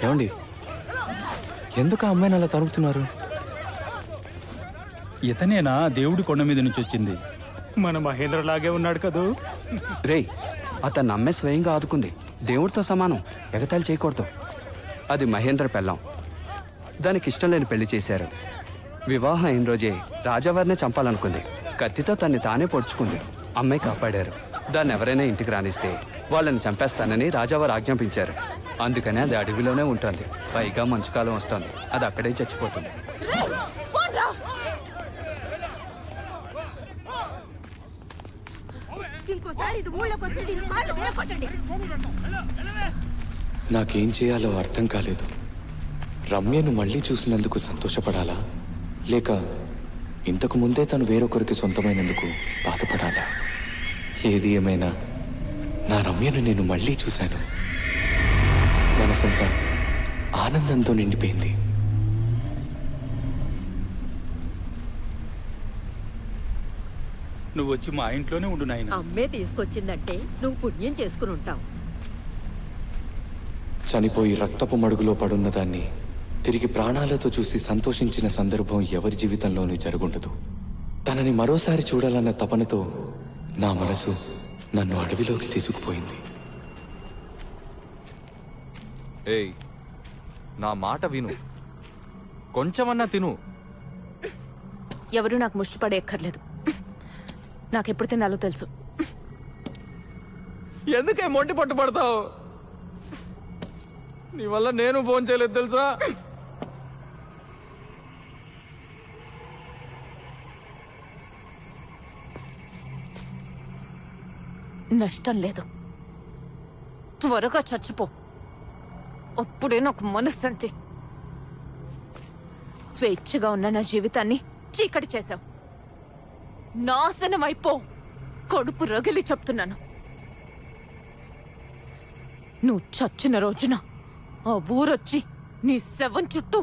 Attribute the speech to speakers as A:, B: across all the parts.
A: ఏమండి, ఎందుకు ఆ అమ్మాయిని అలా తరుగుతున్నారు?
B: ఇతనేనా దేవుడి కొండ మీద నుంచి వచ్చింది? మన మహేంద్ర లాగే ఉన్నాడు కదూ.
A: రేయ్, అతన్ని అమ్మాయి స్వయంగా ఆదుకుంది. దేవుడితో సమానం, ఎగతాళి చేయకూడదు. అది మహేంద్ర పెళ్ళాం. దానికి ఇష్టం లేని పెళ్లి చేశారు. వివాహం అయిన రోజే రాజావారినే చంపాలనుకుంది. కత్తితో తన్ని తానే పొడుచుకుంది. అమ్మాయి కాపాడారు. దాన్ని ఎవరైనా ఇంటికి రానిస్తే వాళ్ళని చంపేస్తానని రాజావారు ఆజ్ఞాపించారు. అందుకనే అది అడవిలోనే ఉంటుంది. పైగా మంచుకాలం వస్తుంది, అది అక్కడే చచ్చిపోతుంది.
C: నాకేం చేయాలో అర్థం కాలేదు. రమ్యను మళ్ళీ చూసినందుకు సంతోషపడాలా, లేక ఇంతకు ముందే తను వేరొకరికి సొంతమైనందుకు బాధపడాలా? ఏది ఏమైనా నా రమ్యను నేను మళ్ళీ చూశాను. మనసంతా ఆనందంతో నిండిపోయింది.
B: నువ్వు వచ్చి మా ఇంట్లోనే ఉండు నాయన.
D: అమ్మే తీసుకొచ్చిందంటే నువ్వు పుణ్యం చేసుకుని ఉంటావు.
C: చనిపోయి రక్తపు మడుగులో పడున్న దాన్ని తిరిగి ప్రాణాలతో చూసి సంతోషించిన సందర్భం ఎవరి జీవితంలోనూ జరుగుండదు. తనని మరోసారి చూడాలన్న తపనతో నా మనసు నన్ను అడవిలోకి తీసుకుపోయింది.
E: ఏయ్, నా మాట విను. కొంచెమన్నా తిను.
F: ఎవరు నాకు ముష్టి ఎక్కర్లేదు. నాకెప్పుడు తినాలో తెలుసు.
E: ఎందుకే మొండి పట్టు పడతావు? నీ వల్ల నేను భోంచేయలేదు తెలుసా?
F: నష్టం లేదు, త్వరగా చచ్చిపో. అప్పుడే నాకు మనశ్శాంతి. స్వేచ్ఛగా ఉన్న నా జీవితాన్ని చీకటి చేశావు. నాశనం అయిపో. కడుపు రగిలి చెప్తున్నాను. నువ్వు చచ్చిన రోజున ఆ ఊరొచ్చి నీ శవం చుట్టూ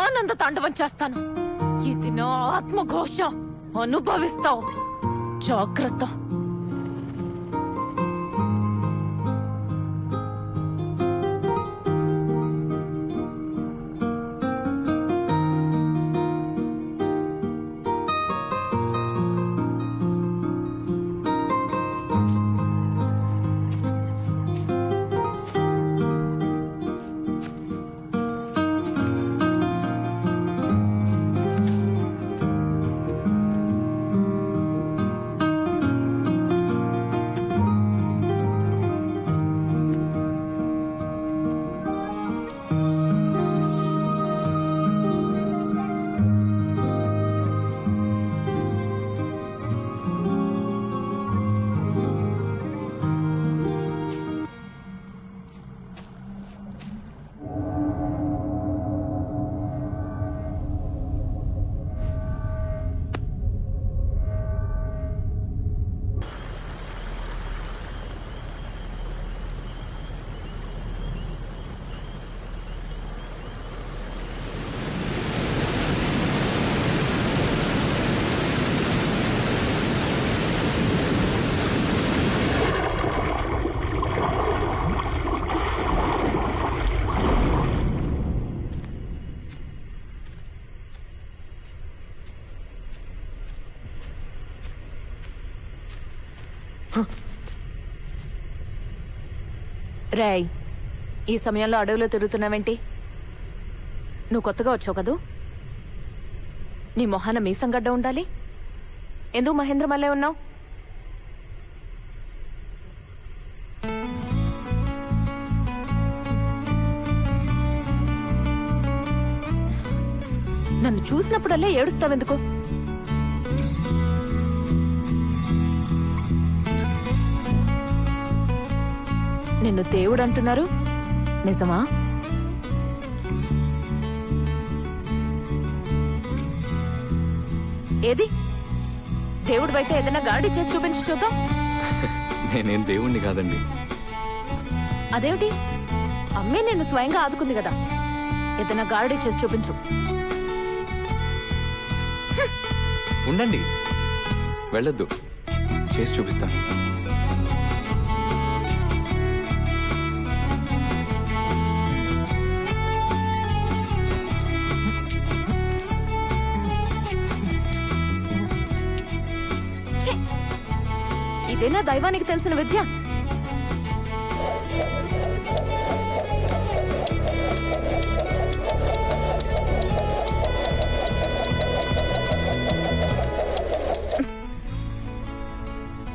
F: ఆనంద తాండవం చేస్తాను. ఇది నా ఆత్మఘోష. అనుభవిస్తావు. జాగ్రత్త. రేయ్, ఈ సమయంలో అడవిలో తిరుగుతున్నావేంటి? నువ్వు కొత్తగా వచ్చావు కదూ? నీ మొహాన మీసంగడ్డ ఉండాలి. ఎందుకు మహేంద్ర మల్లే ఉన్నావు? నన్ను చూసినప్పుడల్లే ఏడుస్తావెందుకు? నిన్ను దేవుడు అంటున్నారు, నిజమా? ఏది దేవుడు అయితే ఏదైనా గాడి చేసి చూపించి చూద్దాం.
E: నేనేం దేవుణ్ణి కాదండి.
F: అదేమిటి? అమ్మే నిన్ను స్వయంగా ఆదుకుంది కదా, ఏదైనా గాడి చేసి చూపించు.
E: ఉండండి, వెళ్ళొద్దు, చేసి చూపిస్తాను.
F: ఇదేనా దైవానికి తెలిసిన విద్య?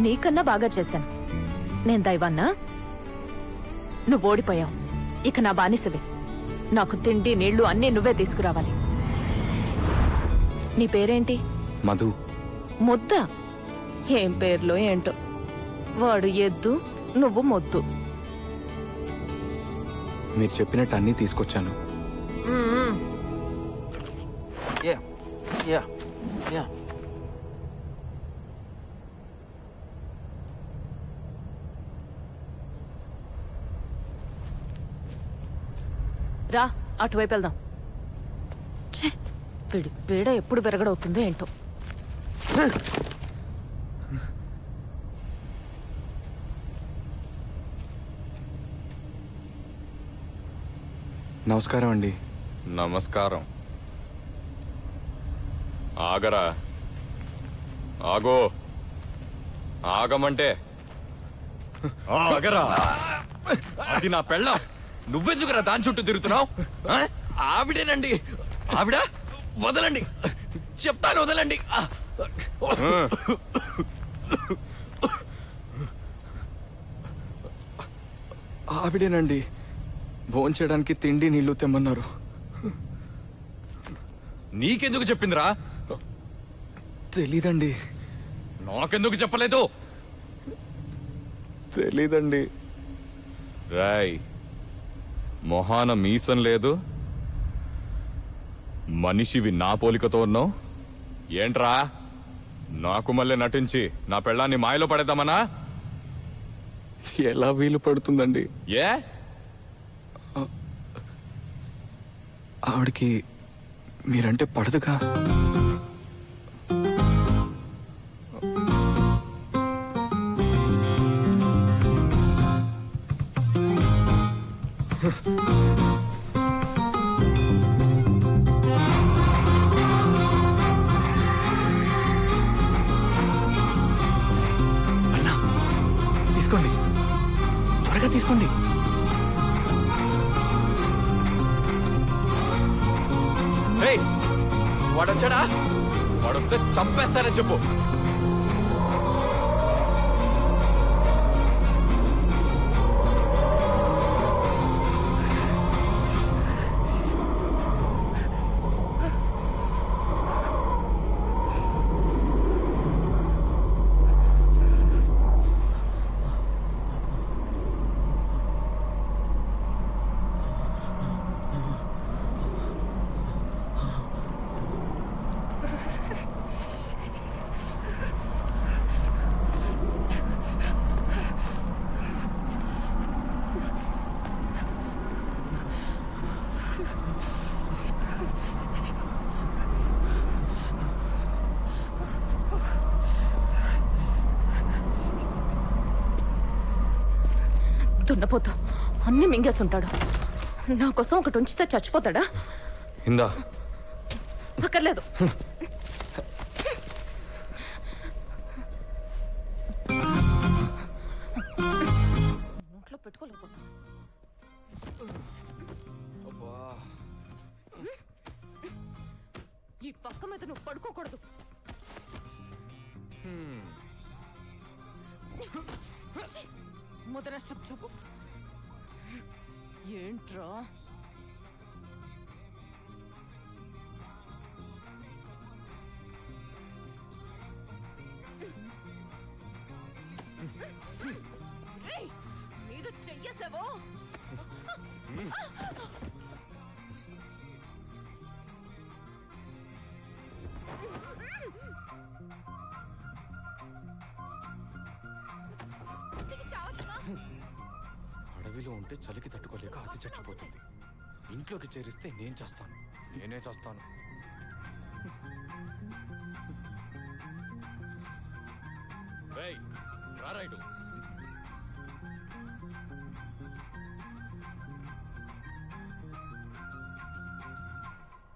F: నీకన్నా బాగా చేశాను. నేను దైవాన్నా? నువ్వు ఓడిపోయావు. ఇక నా బానిసవి. నాకు తిండి నీళ్లు అన్నీ నువ్వే తీసుకురావాలి. నీ పేరేంటి?
C: మధు.
F: ముద్ద? ఏం పేర్లో ఏంటో. వాడు ఎద్దు, నువ్వు మొద్దు.
C: మీరు చెప్పినట్టు అన్నీ తీసుకొచ్చాను.
F: రా, అటువైపు వెళ్దాం. వీడి పేడ ఎప్పుడు విరగడవుతుందో ఏంటో.
C: నమస్కారం అండి.
E: నమస్కారం. ఆగరా, ఆగో, ఆగమంటే ఆగరా. అది నా పెళ్ళం. నువ్వెందుకురా దాని చుట్టూ తిరుగుతున్నావు? ఆవిడేనండి. ఆవిడ వదలండి, చెప్తాను వదలండి.
C: ఆవిడేనండి. భోంచేయడానికి తిండి నీళ్లు తెమ్మన్నారు.
E: నీకెందుకు చెప్పిందిరా?
C: తెలీదండి.
E: నాకెందుకు చెప్పలేదు?
C: తెలీదండి.
E: రాయ్, మొహాన మీసం లేదు, మనిషివి నా పోలికతో ఉన్నావు. ఏంట్రా, నాకు మళ్ళీ నటించి నా పెళ్ళాన్ని మాయలో పడేద్దామనా?
C: ఎలా వీలు పడుతుందండి?
E: ఏ
C: ఆవిడకి మీరంటే పడదుగా. అన్నా, తీసుకోండి, త్వరగా తీసుకోండి.
E: వాడొచ్చాడా? వాడొస్తే చంపేస్తానని చెప్పు.
F: దున్నపోతూ అన్ని మింగేస్తుంటాడు. నా కోసం ఒకటి ఉంచితే చచ్చిపోతాడా?
E: ఇందా.
F: అక్కర్లేదు. నోట్లో పెట్టుకోలేకపోతా. ఈ పక్క మీద నువ్వు పడుకోకూడదు. ముదనష్టం చూపు. ఏంట్రా? మీద చెయ్యేసావో?
C: అడవిలో ఉంటే చలికి తట్టుకోలేక అది చచ్చిపోతుంది. ఇంట్లోకి చేరిస్తే నేను చేస్తాను, నేనే చేస్తాను.
E: రేయ్, రా రైటు.